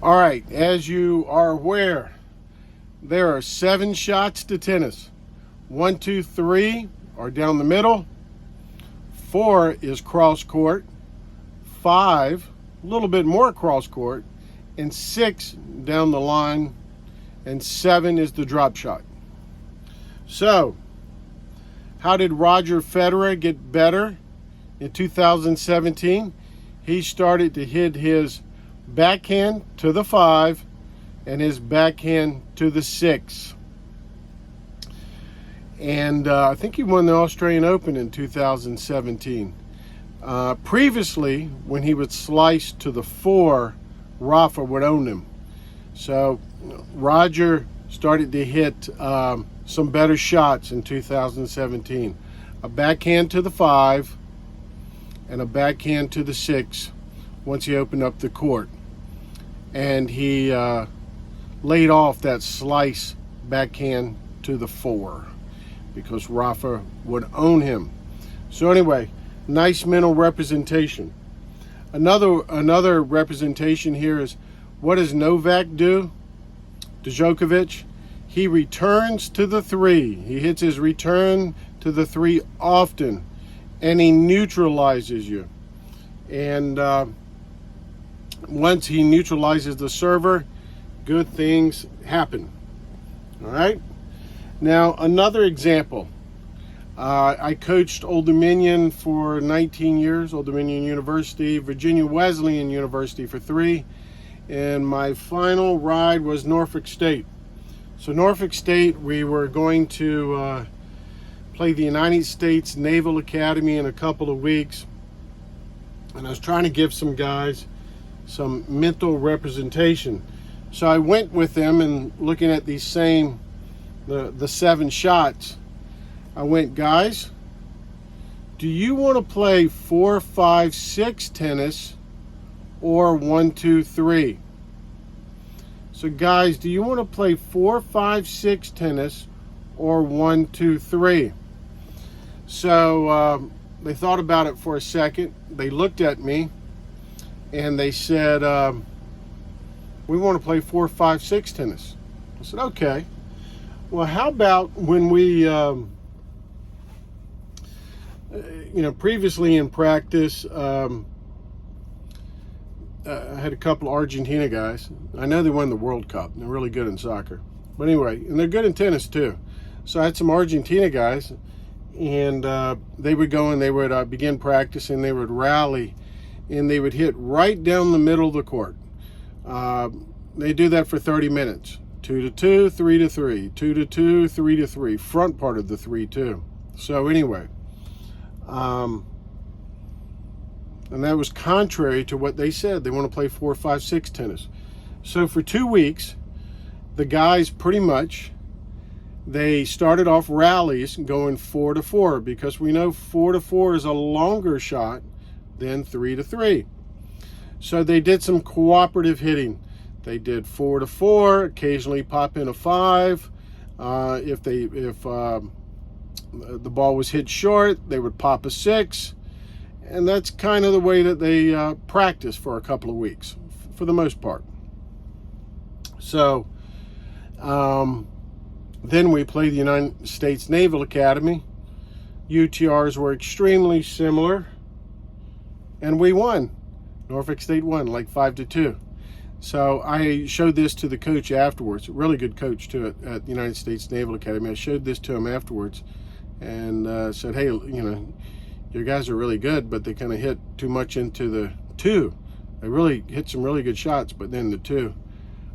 All right, as you are aware, there are 7 shots to tennis. 1, 2, 3 are down the middle. 4 is cross court. 5, a little bit more cross court. And 6 down the line. And 7 is the drop shot. So, how did Roger Federer get better in 2017? He started to hit his backhand to the 5 and his backhand to the 6. And I think he won the Australian Open in 2017. Previously, when he would slice to the 4, Rafa would own him. So Roger started to hit some better shots in 2017. A backhand to the 5 and a backhand to the 6 once he opened up the court. And he laid off that slice backhand to the 4 because Rafa would own him. So anyway, nice mental representation. Another representation here is, what does Novak do? Djokovic, he returns to the 3. He hits his return to the 3 often, and he neutralizes you. And once he neutralizes the server, good things happen. All right? Now, another example. I coached Old Dominion for 19 years, Old Dominion University, Virginia Wesleyan University for 3, and my final ride was Norfolk State. So Norfolk State, we were going to play the United States Naval Academy in a couple of weeks, and I was trying to give some guys some mental representation. So I went with them and looking at these same, the 7 shots, I went, guys, do you want to play 4, 5, 6 tennis or 1, 2, 3? So guys, do you want to play 4, 5, 6 tennis or 1, 2, 3? So they thought about it for a second. They looked at me and they said, we want to play 4, 5, 6 tennis. I said, okay. Well, how about when we, previously in practice, I had a couple Argentina guys. I know they won the World Cup. They're really good in soccer. But anyway, and they're good in tennis too. So I had some Argentina guys, and they would go and they would begin practicing. They would rally, and they would hit right down the middle of the court. They do that for 30 minutes. 2 to 2, 3 to 3, 2 to 2, 3 to 3. Front part of the 3 too. So anyway, and that was contrary to what they said. They want to play 4, 5, 6 tennis. So for 2 weeks, the guys pretty much, they started off rallies going 4 to 4 because we know 4 to 4 is a longer shot than 3 to 3. So they did some cooperative hitting. They did 4 to 4, occasionally pop in a 5. If the ball was hit short, they would pop a 6. And that's kind of the way that they practice for a couple of weeks, for the most part. So then we played the United States Naval Academy. UTRs were extremely similar, and we won. Norfolk State won like 5 to 2. So I showed this to the coach afterwards, a really good coach too at the United States Naval Academy. I showed this to him afterwards and said, hey, your guys are really good, but they kind of hit too much into the 2. They really hit some really good shots, but then the 2.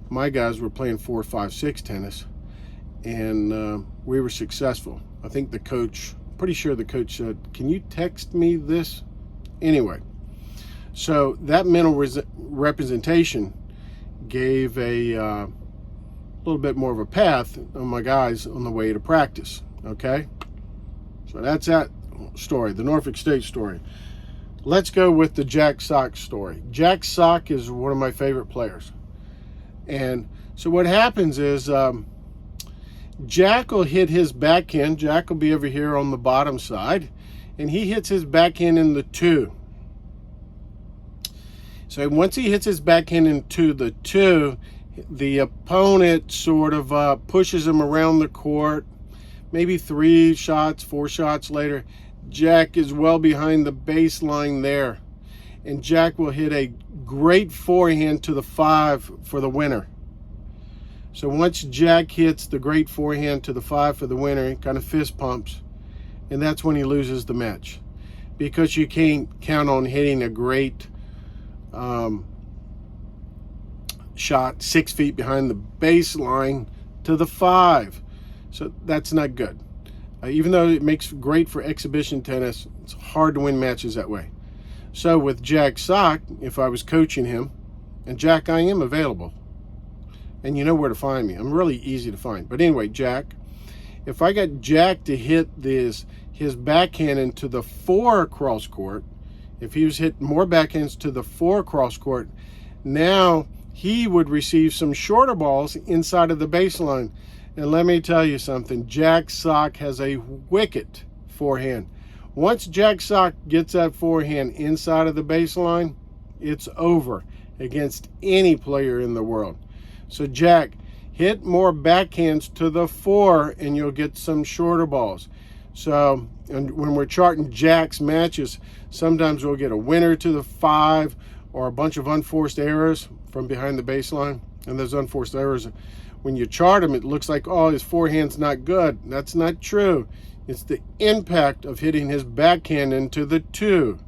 My guys were playing 4, 5, 6 tennis, and we were successful. I think the coach, pretty sure the coach said, can you text me this? Anyway, so that mental representation gave a little bit more of a path on my guys on the way to practice, okay? So that's that story, the Norfolk State story. Let's go with the Jack Sock story. Jack Sock is one of my favorite players. And so what happens is Jack will hit his backhand. Jack will be over here on the bottom side, and he hits his backhand in the 2. So once he hits his backhand into the 2, the opponent sort of pushes him around the court. Maybe 3 shots, 4 shots later, Jack is well behind the baseline there. And Jack will hit a great forehand to the 5 for the winner. So once Jack hits the great forehand to the 5 for the winner, he kind of fist pumps, and that's when he loses the match. Because you can't count on hitting a great shot 6 feet behind the baseline to the 5. So that's not good. Even though it makes great for exhibition tennis, it's hard to win matches that way. So with Jack Sock, if I was coaching him, and Jack, I am available. And you know where to find me. I'm really easy to find. But anyway, Jack, if I got Jack to hit his backhand into the 4 cross court, if he was hitting more backhands to the 4 cross court, now he would receive some shorter balls inside of the baseline. And let me tell you something, Jack Sock has a wicked forehand. Once Jack Sock gets that forehand inside of the baseline, it's over against any player in the world. So Jack, hit more backhands to the 4 and you'll get some shorter balls. So, and when we're charting Jack's matches, sometimes we'll get a winner to the 5 or a bunch of unforced errors from behind the baseline. And those unforced errors, when you chart them, it looks like, oh, his forehand's not good. That's not true. It's the impact of hitting his backhand into the 2.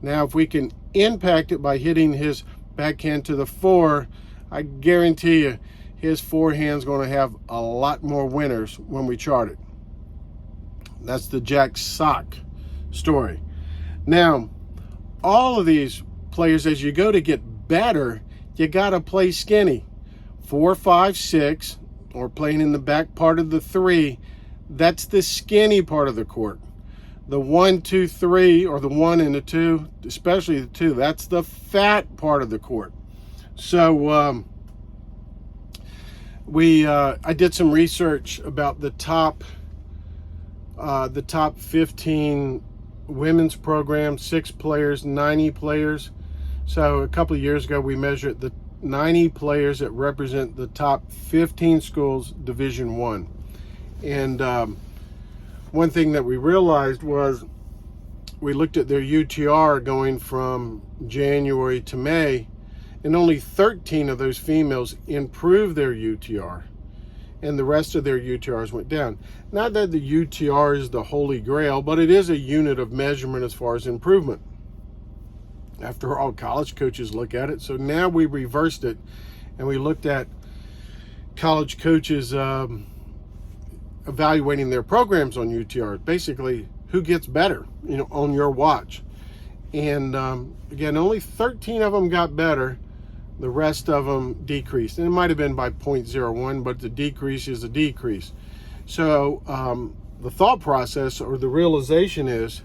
Now, if we can impact it by hitting his backhand to the 4, I guarantee you his forehand's going to have a lot more winners when we chart it. That's the Jack Sock story. Now, all of these players, as you go to get better, you got to play skinny. 4, 5, 6, or playing in the back part of the 3, that's the skinny part of the court. The 1, 2, 3, or the 1 and the 2, especially the 2, that's the fat part of the court. So I did some research about the top 15 women's program, 6 players, 90 players. So a couple of years ago, we measured the 90 players that represent the top 15 schools, Division I. And one thing that we realized was we looked at their UTR going from January to May, and only 13 of those females improved their UTR, and the rest of their UTRs went down. Not that the UTR is the holy grail, but it is a unit of measurement as far as improvement. After all, college coaches look at it. So now we reversed it, and we looked at college coaches evaluating their programs on UTR. Basically, who gets better, on your watch. And again, only 13 of them got better. The rest of them decreased. And it might have been by 0.01, but the decrease is a decrease. So the thought process or the realization is,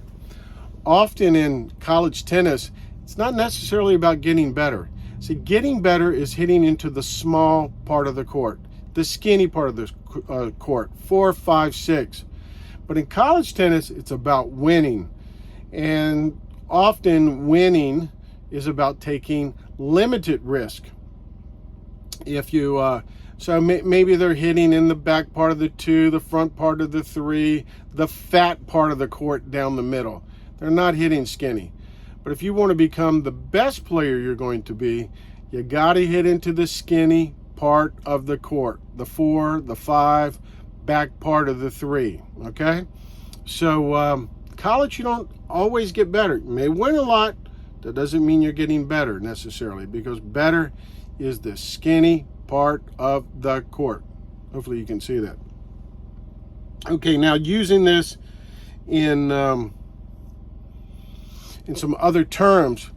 often in college tennis, it's not necessarily about getting better. See, getting better is hitting into the small part of the court, the skinny part of the court, 4, 5, 6. But in college tennis, it's about winning. And often winning is about taking limited risk. If you, so maybe they're hitting in the back part of the 2, the front part of the 3, the fat part of the court down the middle. They're not hitting skinny. But if you want to become the best player you're going to be, you got to hit into the skinny part of the court, the 4, the 5, back part of the 3. Okay, so college, you don't always get better. You may win a lot. That doesn't mean you're getting better necessarily, because better is the skinny part of the court. Hopefully you can see that. Okay, now using this in some other terms,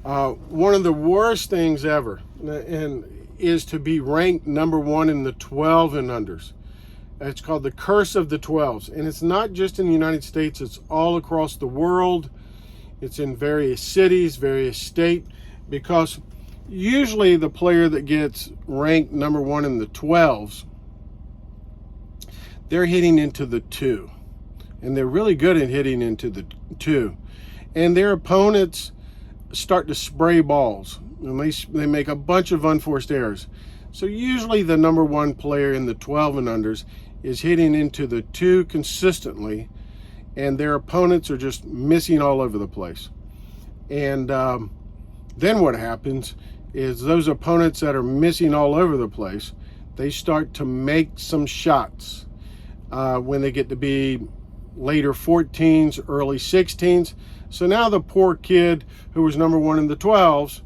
one of the worst things ever is to be ranked number 1 in the 12 and unders. It's called the curse of the 12s. And it's not just in the United States, it's all across the world. It's in various cities, various states, because usually the player that gets ranked number 1 in the 12s, they're hitting into the 2. And they're really good at hitting into the 2. And their opponents start to spray balls, and they make a bunch of unforced errors. So usually the number one player in the 12 and unders is hitting into the 2 consistently, and their opponents are just missing all over the place. And then what happens is those opponents that are missing all over the place, they start to make some shots when they get to be later 14s, early 16s. So now the poor kid who was number one in the 12s,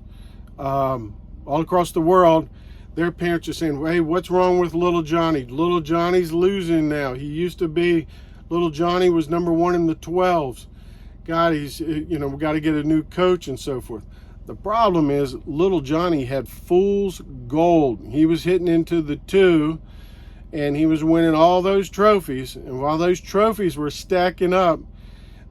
all across the world, their parents are saying, hey, what's wrong with little Johnny? Little Johnny's losing now. He used to be, little Johnny was number one in the 12s. God, we got to get a new coach and so forth. The problem is little Johnny had fool's gold. He was hitting into the 2, and he was winning all those trophies. And while those trophies were stacking up,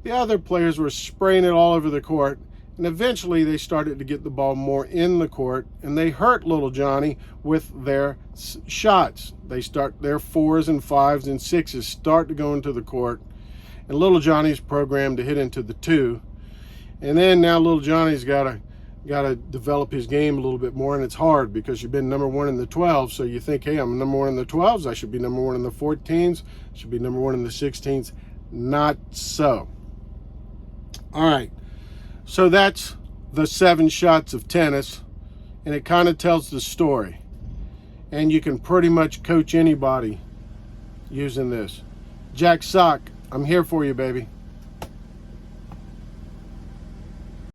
the other players were spraying it all over the court. And eventually they started to get the ball more in the court, and they hurt little Johnny with their shots. They start their 4s and 5s and 6s start to go into the court, and little Johnny's programmed to hit into the 2. And then now little Johnny's got to develop his game a little bit more, and it's hard because you've been number one in the 12, so you think, hey, I'm number one in the 12s, I should be number one in the 14s, should be number one in the 16s. Not so. All right. So that's the 7 shots of tennis, and it kind of tells the story. And you can pretty much coach anybody using this. Jack Sock, I'm here for you, baby.